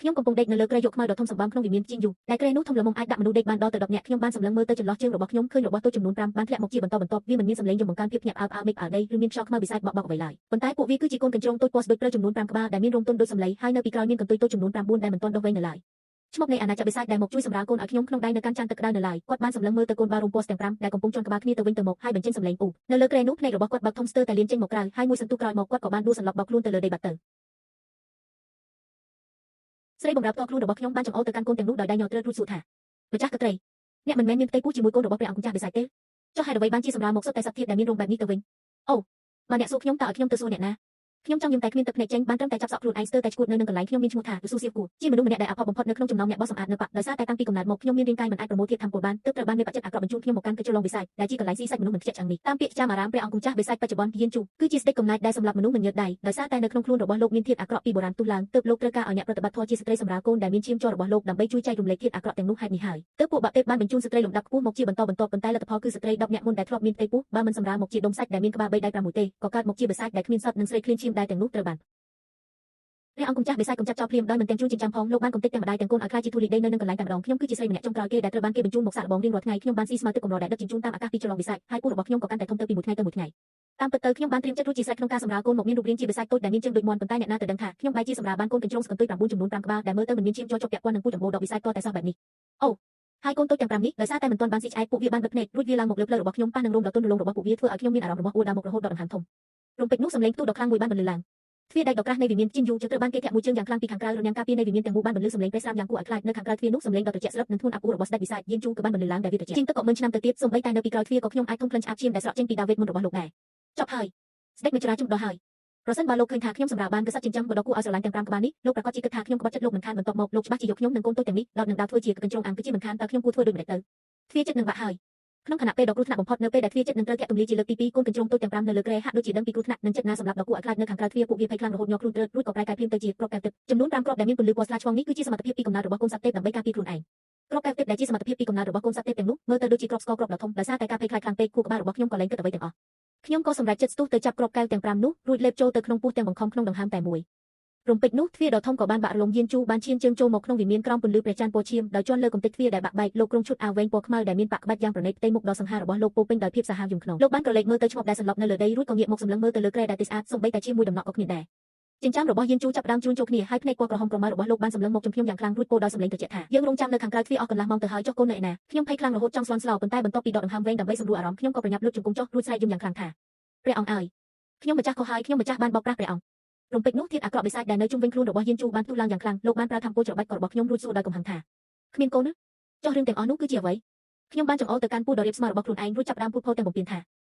ខ្ញុំកំពុងដេកនៅលើគ្រែយកខ្មៅដ៏ធំសម្បើមក្នុងវិមានជីងយូដែលគ្រែនោះធំល្មមអាចដាក់មនុស្សដេកបានដល់ទៅ10នាក់ខ្ញុំបានសម្លឹងមើលទៅចន្លោះជើងរបស់ខ្ញុំឃើញរបស់ទោសចំនួន5បានធ្លាក់មកជាបន្តបន្ទាប់វាមិនមានសំឡេងយំបង្កើនភាពភ្ញាក់ផ្អើលមេឃអើដីឬមានខ្យល់ខ្មៅបិសាចបក់បោកអ្វីឡើយប៉ុន្តែពួកវាគឺជាកូនកញ្ជ្រោងតូចពណ៌ស្ដុចព្រើចំនួន5ក្បាលដែលមានរោមទន់ដូចសម្លៃហើយនៅពីក្រោយមានកន្ទុយតូចចំនួន9ដែលមិនទាន់ដុះវែងនៅឡើយឈ្មោះនៃអាណាចក្របិសាចដែលមកជួយសម្រាលកូនឲ្យខ្ញុំក្នុងដៃនៅកាន់ចានទឹកក្តៅនៅឡើយគាត់បានសម្លឹងមើលទៅកូនបាររោមពណ៌ទាំង5ដែលកំពុងជន់ក្បាលគ្នាទៅវិញទៅមកហើយបញ្ចេញសម្លេងអ៊ូនៅលើគ្រែនោះភ្នែករបស់គាត់បើកធំស្ទើរតែលៀនចេញមកក្រៅហើយមួយសន្ទុះក្រោយមកគាត់ក៏បានដួលសន្លប់បោកខ្លួនទៅលើដីបាត់ទៅស្រីបម្រើផ្ទាល់ខ្លួនរបស់ខ្ញុំបានចង្អុលទៅកាន់កូនទាំងនោះដោយដៃញ័រត្រើតរួចសួរថាម្ចាស់កត្រីអ្នកមិនមែនមានផ្ទៃពោះជាមួយកូនរបស់ព្រះអង្គម្ចាស់បិសាចទេចុះហេតុអ្វីបានជាសម្រាលមកសុទ្ធតែសត្វធាតុដែលមានរោមបែបនេះទៅវិញអូបើអ្នកសួរខ្ញុំតើឲ្យខ្ញុំទៅសួរអ្នកណាខ្ញុំចង់យំតែគ្មានទឹកភ្នែកចេញបានត្រឹមតែចាប់សក់ខ្លួនឯងស្ទើរតែឈួតនៅនឹងកន្លែងខ្ញុំមានឈ្មោះថាស៊ូសៀវគូជាមនុស្សម្នាក់ដែលអាផុតបំផុតនៅក្នុងចំណោមអ្នកបោះសម្អាតនៅបកដោយសារតែតាំងពីកំណើតមកខ្ញុំមានរាងកាយមិនអាចប្រមូលធាតុធម្មពលបានទើបត្រូវបានមេបច្ចិតអាក្រក់បញ្ជូនខ្ញុំមកកាន់កិច្ចចលងវិស័យដែលជាកន្លែងស៊ីសាច់មនុស្សមិនខ្ជិតឆ្អឹងនេះតាមពាក្យចាមអារាមព្រះអង្គម្ចាស់បិសាចបច្ចុប្បន្នយានជូគឺជាស្ដេចកំណាចដែលសម្លាប់មនុស្សមិនញើសដៃដោយសារតែនៅក្នុងខ្លួនរបស់លោកមានធាតុអាក្រក់ពីបុរាណទុះឡើងទើបលោកត្រូវការឲ្យអ្នកប្រតិបត្តិធម៌ជាស្ត្រីសម្រាលកូនដែលមានឈាមជ័ររបស់លោកដើម្បីជួយចែករំលែកធាតុអាក្រក់ទាំងនោះហេតុនេះហើយទើបពួកបាក់ទេពបានបញ្ជូនស្ត្រីលំដាប់ខ្ពស់មកជាបន្តបន្ទាប់ប៉ុន្តែលទ្ធផលគឺស្ត្រី10នាក់មុនដែលធ្លាប់មានផ្ទៃពោះបើមិនសម្រាលមកជាដុំសាច់ដែលមានក្បាល3ដៃ5មួយទេក៏កើតមកជាបិសាចដែលគ្មានសត្វនិងស្រីឃ្លានឈាមដែលទាំងនោះត្រូវបានព្រះអង្គម្ចាស់បិសាចកំចាត់ចោលភ្លាមដោយមិនទាំងជួនចិញ្ចាំផងលោកបានកំទេចទាំងម្ដាយទាំងកូនឲ្យខ្លាចជាធូលីដីនៅនឹងកន្លែងតែម្ដងខ្ញុំគឺជាស្រីម្នាក់ចុងក្រោយគេដែលត្រូវបានគេបញ្ជូនមកសាកល្បងរៀងរាល់ថ្ងៃខ្ញុំបានស៊ីស្មៅទឹកកម្រដែលដឹកជញ្ជូនតាមអាកាសពីចលងវិស័យហើយពោះរបស់ខ្ញុំក៏កាន់តែធំទៅពីមួយថ្ងៃទៅមួយថ្ងៃតាមពិតទៅខ្ញុំបានត្រៀមចិត្តរួចជាស្រេចក្នុងការសម្រាលកូនមកមានរូបរាងជាបិសាចតូចដែលមានជើងដូចមាន់ប៉ុន្តែអ្នកណាទៅដឹងថាខ្ញុំបែរជាសម្រាលបានកូនកញ្ជ្រោងស្កន្ទុយ9ចំនួន5ក្បាលដែលមើលទៅមិនមានឈាមជ័រជាប់ពាក់ព័ន្ធនឹងពូជអម្បូរដកវិស័យតតែសោះបែបនេះអូហើយកូនតូចទាំង5នេះដោយសារតែមិនទាន់បានស៊ីឆ្អែតពួកវាបានបិទភ្នែករួចវាឡើងមកលើផ្លូវរបស់ខ្ញុំប៉ះនឹងរោមដ៏ទន់រលោងរបស់ពួកវាធ្វើឲ្យខ្ញុំមានអារម្មណ៍របស់អួរដើរមករហូតដល់ដង្ហើមធំរំពេចនោះសម្លេងផ្ទុះដ៏ខ្លាំងមួយបានបន្លឺឡើងទ្វារដែកដ៏ក្រាស់នៃវិមានជីនយូជត្រូវបានគេធាក់មួយជើងយ៉ាងខ្លាំងពីខាងក្រៅរនាំងការពារនៃវិមានទាំងមូលបានបន្លឺសម្លេងប្រេះស្រាមយ៉ាងគួរឲ្យខ្លាចនៅខាងក្រៅទ្វារនោះសម្លេងដ៏ត្រជាក់ស្រិបនិងធ្ងន់អាប់អួររបស់ស្ដេចវិសាចយានជូក៏បានបន្លឺឡើងដែលវាត្រជាក់ជាងទឹកក៏1ឆ្នាំទៅទៀតសូម្បីតែនៅពីក្រោយទ្វារក៏ខ្ញុំអាចធំក្លិនឆ្អាបឈាមដែលស្រក់ចេញពីដាវីតមុនរបស់លោកដែរចប់ហើយស្ដេចមេច្រាជុំដល់ហើយប្រសិនបើលោកឃើញថាខ្ញុំសម្រាប់បានកษัតចិញ្ចឹមដ៏គួរឲ្យស្រឡាញ់ទាំង5ក្បាលនេះលោកប្រកាសជាគិតថាខ្ញុំក្បត់ចិត្តលោកមិនខានបន្ទាប់មកលោកច្បាស់ជាយកខ្ញុំនិងកូនតូចទាំងនេះដល់នឹងដើរធ្វើជាកញ្ជ្រោងអង្គគឺជាមិនខានតើខ្ញុំគួរធ្វើដូចម្តេចទៅទ្វារចិត្តនឹងបាក់ហើយក្នុងខណៈពេលដ៏គ្រោះថ្នាក់បំផុតនៅពេលដែលទ្វារចិត្តនឹងត្រូវធាក់ទម្លាយជាលើកទី2កូនកញ្ជ្រោងតូចទាំង5នៅលើគ្រែហាក់ដូចជាដឹងពីគ្រោះថ្នាក់និងចិត្តណាសម្រាប់ដ៏គួរឲ្យខ្លាចនៅខាងក្រៅទ្វារពួកវាភ័យខ្លាំងរហូតញ័រខ្លួនត្រើតរួចក៏ប្រែកាយភ្លាមទៅជាគ្រាប់កែវទឹកចំនួន5គ្រាប់ដែលមានពន្លឺពណ៌ស្លាឆ្វងនេះគឺជាសមត្ថភាពពីកំណើតរបស់កូនសត្វទេពដើម្បីការពារខ្លួនឯងគ្រាប់កែវទឹកដែលជាសមត្ថភាពពីកំណើតរបស់កូនសត្វទេពទាំងនោះមើលទៅដូចជាគ្រាប់ស្ករគ្រាប់ដ៏ធំដោយសារតែការភ័យខ្លាចខ្លាំងពេកខួរក្បាលរបស់ខ្ញុំក៏លែងគិតអ្វីទាំងអស់ខ្ញុំក៏សម្រេចចិត្តស្ទុះទៅចាប់គ្រាប់កែវទាំង5នោះរួចលេបចូលទៅក្នុងពោះទាំងបង្ខំក្នុងដង្ហើមតែមួយរំពេចនោះទ្វារដ៏ធំក៏បានបាក់រលំយានជូបានឈានជើងចូលមកក្នុងវិមានក្រោមពន្លឺព្រះច័ន្ទពណ៌ឈាមដោយជាន់លើកំទេចទ្វារដែលបាក់បែកលោកក្រុងឈុតអាវវែងពណ៌ខ្មៅដែលមានប៉ាក់ក្បាច់យ៉ាងប្រណីតផ្ទៃមុខដ៏សង្ហារបស់លោកពោពេញដោយភាពសាហាវយំខ្នងលោកបានក្រឡេកមើលទៅឆ្មបដែលសន្លប់នៅលើដីរួចក៏ងាកមកសម្លឹងមើលទៅលើគ្រែដែលស្អាតសូម្បីតែជាមួយដំណក់ក៏គ្នាដែរចិញ្ចាំរបស់យានជូចាប់ដើមជួនចូលគ្នាហើយភ្នែកពណ៌ក្រហមក្រមៅរបស់លោកបានសម្លឹងមកចំខ្ញុំយ៉ាងខ្លាំងរួចពោលដោយសម្លេងត្រជាក់ថាយើងរងចាំនៅខាងក្រៅទ្វារអស់កន្លះម៉ោងទៅហើយចុះកូននៅឯណាខ្ញុំភ័យខ្លាំងរហូតចង់ស្លន់ស្លោប៉ុន្តែបន្ទាប់ពីដកដង្ហើមវែងដើម្បីសម្រួលអារម្មណ៍ខ្ញុំក៏ប្រញាប់លុតជង្គង់ចុះរួចស្រែកយំយ៉ាងខ្លាំងថាព្រះអង្គអើយខ្ញុំម្ចាស់ខុសហើយខ្ញុំម្ចាស់បានបោកប្រាស់ព្រះអង្គរំពេចនោះធាតុអាក្រក់បិសាចដែលនៅជុំវិញខ្លួនរបស់យានជូបានផ្ទុះឡើងយ៉ាងខ្លាំងលោកបានប្រើធម្មពលច្របាច់ករបស់ខ្ញុំរួចសួរដោយកំហឹងថាគ្មានកូនណាចុះរឿងទាំងអស់នោះគឺជាអ្វីខ្ញុំបានចង្អុលទៅកាន់ពោះដ៏រាបស្មើរបស់ខ្លួនឯងរួចចាប់ដើមพูดពោលទាំងបំពេញថា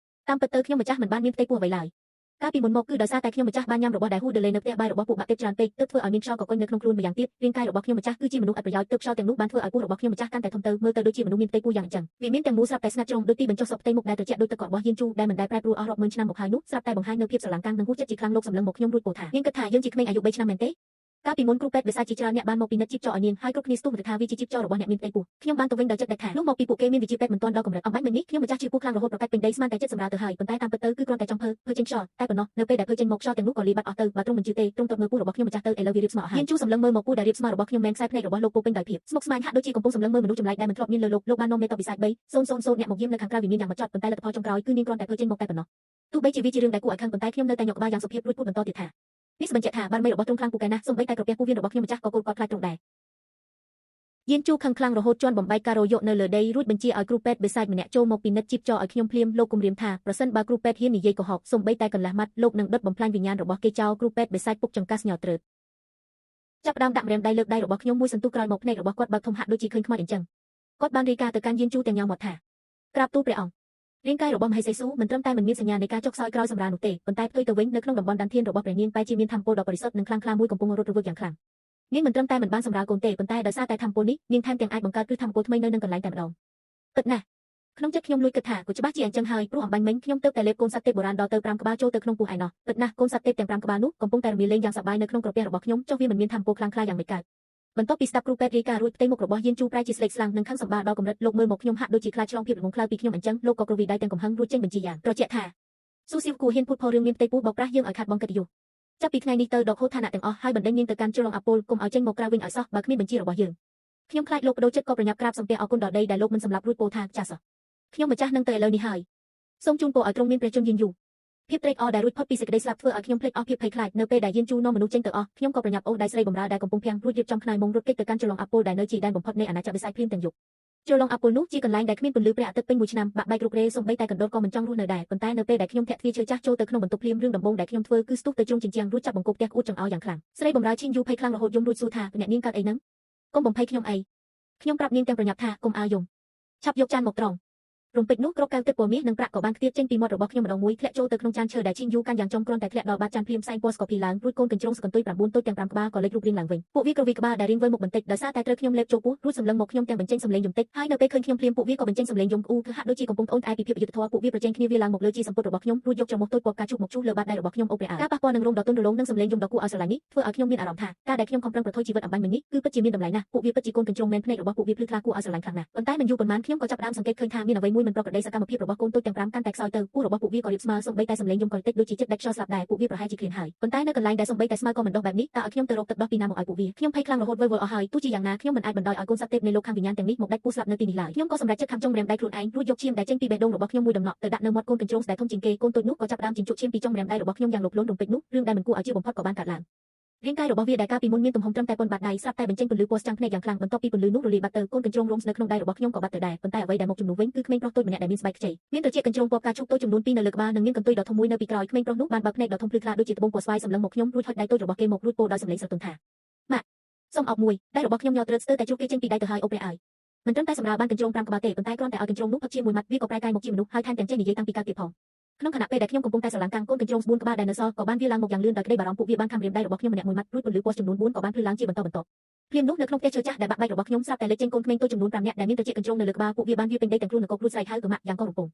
តាមពិតទៅខ្ញុំម្ចាស់មិនបានមានផ្ទៃពោះអ្វីឡើយកាលពីមុនមកគឺដោយសារតែខ្ញុំម្ចាស់បានញ៉ាំរបស់ដែលហួសដឺលេនៅផ្ទះបាយរបស់ពួកបាក់ទេពច្រើនពេកទើបធ្វើឲ្យមានខ្យល់កកុញនៅក្នុងខ្លួនម្យ៉ាងទៀតរាងកាយរបស់ខ្ញុំម្ចាស់គឺជាមនុស្សអត់ប្រយោជន៍ទើបខ្យល់ទាំងនោះបានធ្វើឲ្យពោះរបស់ខ្ញុំម្ចាស់កាន់តែធំទៅមើលទៅដូចជាមនុស្សមានផ្ទៃពោះយ៉ាងអញ្ចឹងវាមានទាំងមូលស្រាប់តែស្ងាត់ជ្រុងដូចទីបញ្ចុះសក់ផ្ទៃមុខដែលត្រជាក់ដូចទឹកកករបស់យានជូដែលមិនដែលប្រែប្រួលអស់រាប់ម៉ឺនឆ្នាំមកហើយនោះស្រាប់តែបង្ហាញនៅភាពស្រឡាំងកាំងនិងហួសចិត្តជាខ្លាំងលោកសម្លឹងមកខ្ញុំរួចពោលថានាងគិតថាយើងជាក្មេងអាយុ3ឆ្នាំមែនទេកាលពីមុនគ្រូពេទ្យបិសាចជាច្រើនអ្នកបានមកពិនិត្យជីពចរឲ្យនាងហើយគ្រប់គ្នាស្ទុះមកថាវាជាជីពចររបស់អ្នកមានផ្ទៃពោះខ្ញុំបានទៅវិញដោយចិត្តដាច់ថានោះមកពីពួកគេមានវិជ្ជាពេទ្យមិនទាន់ដល់កម្រិតអំបញ្ញមិញនេះខ្ញុំម្ចាស់ជាពោះខ្លាំងរហូតប្រកាច់ពេញដីស្មានតែចិត្តសម្រាប់ទៅហើយប៉ុន្តែតាមពិតទៅគឺគ្រាន់តែចង់ភើចេញខ្យល់តែប៉ុណ្ណោះនៅពេលដែលភើចេញមកខ្យល់ទាំងនោះក៏លាយបាត់អស់ទៅបើទ្រង់មិនជឿទេទ្រង់ទៅមើលពោះរបស់ខ្ញុំម្ចាស់ទៅឥឡូវវារៀបស្មើអស់ហើយយានជូសម្លឹងមើលមកពោះដែលរៀបស្មើរបស់ខ្ញុំមែនខ្សែភ្នែករបស់លោកពោពេញដោយភាពស្មុគស្មាញហាក់ដូចជាកំពុងសម្លឹងមើលមនុស្សចម្លែកដែលមិនធ្លាប់មានលើលោកបាននាំមេតបិសាច300អ្នកមកយាមនៅខាងក្រៅវិមានយ៉ាងម៉ត់ចត់ប៉ុន្តែលទ្ធផលចុងក្រោយគឺនាងគ្រាន់តែភើចេញមកតែប៉ុណ្ណោះទោះបីជាវាជារឿងដែលគួរឲ្យខឹងប៉ុន្តែខ្ញុំនៅតែញក់ក្បាលយ៉ាងសុភាពរួចพูดបន្តទៀតថានេះបញ្ជាក់ថាបារមីរបស់ទ្រង់ខ្លាំងពូកែណាស់សូម្បីតែក្រពះពោះវៀនរបស់ខ្ញុំម្ចាស់ក៏គោលកត់ខ្លាចទ្រង់ដែរយានជូខឹងខ្លាំងរហូតជាន់បំបែកការ៉ូយកនៅលើដីរួចបញ្ជាឲ្យគ្រូពេទ្យបិសាចម្នាក់ចូលមកពិនិត្យជីពចរឲ្យខ្ញុំភ្លាមលោកគំរាមថាប្រសិនបើគ្រូពេទ្យហ៊ាននិយាយកុហកសូម្បីតែកន្លះម៉ាត់លោកនឹងដុតបំផ្លាញវិញ្ញាណរបស់គេចោលគ្រូពេទ្យបិសាចពុកចង្កាសញ័រត្រើតចាប់ដើមដាក់ម្រាមដៃលើកដៃរបស់ខ្ញុំមួយសន្ទុះក្រោយមកភ្នែករបស់គាត់បើកធំហាក់ដូចជាឃើញខ្មោចអញ្ចឹងគាត់បានរាយការណ៍ទៅកាន់យានជូទាំងញ៉ាំមកថាក្រាបទូលព្រះអង្គរាងកាយរបស់មហេសីស៊ូមិនត្រឹមតែមិនមានសញ្ញានៃការចុកសោយក្រោយសម្រាលនោះទេប៉ុន្តែផ្ទុយទៅវិញនៅក្នុងតំបន់ដានធានរបស់ព្រះនាងបែរជាមានធម្មពលដ៏បរិសុទ្ធនិងខ្លាំងក្លាមួយកំពុងរត់រវើកយ៉ាងខ្លាំងនាងមិនត្រឹមតែមិនបានសម្រាលកូនទេប៉ុន្តែដោយសារតែធម្មពលនេះនាងថែមទាំងអាចបង្កើតគ្រឹះធម្មពលថ្មីនៅនឹងកន្លែងតែម្ដងពិតណាស់ក្នុងចិត្តខ្ញុំលួចគិតថាក៏ច្បាស់ជាអញ្ចឹងហើយព្រោះអំបញ្ញមិញខ្ញុំទើបតែលេបកូនសត្វទេពបុរាណដល់ទៅ5ក្បាលចូលទៅក្នុងពោះឯណោះពិតណាស់កូនសត្វទេពទាំង5ក្បាលនោះកំពុងតែរមៀលលេងយ៉ាងសប្បាយនៅក្នុងក្រពះរបស់ខ្ញុំចុះវាមិនមានធម្មពលខ្លាំងក្លាយ៉ាងម៉េចកើតបន្ទាប់ពីស្ដាប់គ្រូពេទ្យរាយការណ៍រួចផ្ទៃមុខរបស់យានជូប្រែជាស្លេកស្លាំងនិងខឹងសម្បាដល់កម្រិតលោកមើលមកខ្ញុំហាក់ដូចជាខ្លាចឆ្លងភាពរងខ្លៅពីខ្ញុំអញ្ចឹងលោកក៏គ្រវីដៃទាំងកំហឹងរួចចេញបញ្ជាយ៉ាងត្រជាក់ថាស៊ូសៀវគូហ៊ានพูดផុសរឿងមានផ្ទៃពោះបោកប្រាស់យើងឲ្យខាត់បងកិត្តិយស ចាប់ពីថ្ងៃនេះទៅដកហូតឋានៈទាំងអស់ហើយបណ្ដេញនាងទៅកាន់ជ្រុលអាពលកុំឲ្យចេញមកក្រៅវិញឲ្យសោះបើគ្មានបញ្ជារបស់យើងខ្ញុំខ្លាចលោកបដូរចិត្តក៏ប្រញាប់ក្រាបសំពះអរគុណដល់ដីដែលលោកមិនសម្លាប់រួចពោលថាចាសខ្ញុំម្ចាស់នឹងទៅឥឡូវនេះហើយសូមជូនពរឲ្យទ្រង់មានព្រះជន្មយឺនយូរភាពត្រេកអរដែលរួចផុតពីសេចក្តីស្លាប់ធ្វើឲ្យខ្ញុំភ្លេចអស់ភាពភ័យខ្លាចនៅពេលដែលយានជូននាំមនុស្សចេញទៅអស់ខ្ញុំក៏ប្រញាប់អូសដៃស្រីបម្រើដែលកំពុងភាំងរួចរៀបចំខ្នើយមុងរត់គេចទៅកាន់ជ្រុលអាពលដែលនៅជាដែនបំផុតនៃអាណាចក្រវិស័យភ្លាមទាំងយប់ជ្រុលអាពលនោះជាកន្លែងដែលគ្មានពន្លឺព្រះអាទិត្យពេញមួយឆ្នាំបាក់បែករុករេសូម្បីតែកណ្ដុរក៏មិនចង់រស់នៅដែរប៉ុន្តែនៅពេលដែលខ្ញុំធាក់ទ្វារឈើចាស់ចូលទៅក្នុងបន្ទប់ភ្លាមរឿងដំបូងដែលខ្ញុំធ្វើគឺស្ទុះទៅជ្រុងជញ្ជាំងរួចចាប់បង្គោលផ្ទះក្អួតចង្អោរយ៉ាងខ្លាំងស្រីបម្រើឈីងយូភ័យខ្លាំងរហូតយំរួចសួរថាអ្នកនាងកើតអីហ្នឹងកុំបំភ័យខ្ញុំអីខ្ញុំប្រាប់នាងទាំងប្រញាប់ថាកុំអើយំឆាប់យកចានមកត្រង់រំពេចនោះគ្រាប់កែវទឹកពណ៌មាសនិងប្រាក់ក៏បានខ្ទាបចេញពីមាត់របស់ខ្ញុំម្ដងមួយធ្លាក់ចូលទៅក្នុងចានឈើដែលឈីងយូកាន់យ៉ាងចំគ្រាន់តែធ្លាក់ដល់បាតចានភ្លាមផ្សែងពណ៌ស្ករភីឡើងរួចកូនកញ្ជ្រោងសកន្ទុយ9តូចទាំង5ក្បាលក៏លេចរូបរាងឡើងវិញពួកវាក្រវីក្បាលដែលរាងវិលមុខបន្តិចដោយសារតែត្រូវខ្ញុំលេបចូលពោះរួចសម្លឹងមកខ្ញុំទាំងបញ្ចេញសំឡេងយំតិចហើយនៅពេលឃើញខ្ញុំភ្លាមពួកវាក៏បញ្ចេញសំឡេងយំក្អ៊ូគឺហាក់ដូចជាកំពុងត្អូញត្អែពីភាពយុត្តិធម៌ពួកវាប្រជែងគ្នាវាឡើងមកលើជាសម្ពុតរបស់ខ្ញុំរួចយកច្រមុះតូចពណ៌ផ្កាឈូកមកជូសលើបាតដៃរបស់ខ្ញុំអូព្រះអើការប៉ះពាល់នឹងរោមដ៏ទន់រលោងនិងសំឡេងយំដ៏គួរឲ្យស្រឡាញ់នេះធ្វើឲ្យខ្ញុំមានអារម្មណ៍ថាការដែលខ្ញុំខំប្រឹងប្រថុយជីវិតអំបញ្ញមិញនេះគឺពិតជាមានតម្លៃណាស់ពួកវាពិតជាកូនកញ្ជ្រោងមែនភ្នែករបស់ពួកវាភ្លឺថ្លាគួរឲ្យស្រឡាញ់ខ្លាំងណាស់ប៉ុន្តែមិនយូរប៉ុន្មានខ្ញុំក៏ចាប់ផ្ដើមសង្កេតឃើញថាមានអ្វីមួយមិនប្រក្រតីសកម្មភាពរបស់កូនតូចទាំង5កាន់តែខ្សោយទៅពោះរបស់ពួកវាក៏រៀបស្មើសូម្បីតែសំឡេងយំក៏តិចដូចជាចិត្តដាច់ខ្យល់ស្លាប់ដែរពួកវាប្រហែលជាឃ្លានហើយប៉ុន្តែនៅកន្លែងដែលសូម្បីតែស្មើក៏មិនដុះបែបនេះតើឲ្យខ្ញុំទៅរកទឹកដោះពីណាមកឲ្យពួកវាខ្ញុំភ័យខ្លាំងរហូតវិលវល់អស់ហើយទោះជាយ៉ាងណាខ្ញុំមិនអាចបណ្ដោយឲ្យកូនសត្វទេពនៃលោកខាងវិញ្ញាណទាំងនេះមកដាច់ពូស្លាប់នៅទីនេះឡើយខ្ញុំក៏សម្រេចចិត្តខំចុងម្រាមដៃខ្លួនឯងរួចយកឈាមដែលចេញពីបេះដូងរបស់ខ្ញុំមួយដំណក់ទៅដាក់នៅមាត់កូនកញ្ជ្រោងដែលធំជាងគេកូនតូចនោះក៏ចាប់ផ្ដើមជញ្ជក់ឈាមពីចុងម្រាមដៃរបស់ខ្ញុំយ៉ាងលោភលន់រំពេចនោះរឿងដែលមិនគួរឲ្យជឿបំផុតក៏បានកើតឡើងរាងកាយរបស់វាដែលកាលពីមុនមានទំហំត្រឹមតែប៉ុនបាតដៃស្រាប់តែបញ្ចេញពន្លឺពណ៌ស្ចាំងភ្នែកយ៉ាងខ្លាំងបន្ទាប់ពីពន្លឺនោះរលាយបាត់ទៅកូនកញ្ជ្រោងរោមស្នៅក្នុងដៃរបស់ខ្ញុំក៏បាត់ទៅដែរប៉ុន្តែអ្វីដែលមកជំនួសវិញគឺក្មេងប្រុសតូចម្នាក់ដែលមានស្បែកខ្ចីមានត្រចៀកកញ្ជ្រោងពណ៌ផ្កាឈូកតូចចំនួន2នៅលើក្បាលនិងមានកន្ទុយដ៏ធំមួយនៅពីក្រោយក្មេងប្រុសនោះបានបើកភ្នែកដ៏ធំភ្លឺថ្លាដូចជាត្បូងពណ៌ស្វាយសម្លឹងមកខ្ញុំរួចហុចដៃតូចរបស់គេមករួចពោលដោយសំឡេងស្រទន់ថាម៉ាក់សូមអោបមួយដៃរបស់ខ្ញុំញ័រត្រើតស្ទើរតែជ្រុះគេចេញពីដៃទៅហើយអូព្រះអើយមិនត្រឹមតែសម្រាប់បានកញ្ជ្រោង5ក្បាលទេប៉ុន្តែគ្រាន់តែឲ្យកញ្ជ្រោងនោះផឹកជាមួយម៉ាត់វាក៏ប្រែកាយមកជាមនុស្សហើយថែមទាំងចេះនិយាយតាំងពីកើតទៀតផងក្នុងខណៈពេលដែលខ្ញុំកំពុងតែស្រឡាំងកាំងកូនកញ្ជ្រោង4ក្បាលដែលនៅសល់ក៏បានវាឡើងមកយ៉ាងលឿនដោយក្តីបារម្ភពួកវាបានខំរៀមដៃរបស់ខ្ញុំម្នាក់មួយម៉ាត់រួចពន្លឺពណ៌ចំនួន4ក៏បានភ្លឺឡើងជាបន្តបន្ទាប់ភ្លាមនោះនៅក្នុងផ្ទះឈើចាស់ដែលបាក់បែករបស់ខ្ញុំស្រាប់តែលេចចេញកូនក្មេងតូចចំនួន5នាក់ដែលមានត្រចៀកកញ្ជ្រោងនៅលើក្បាលពួកវាបានវាពេញដីទាំងខ្លួននគរព្រួចស្រែកហៅទៅម៉ាក់យ៉ាងកោះរំពង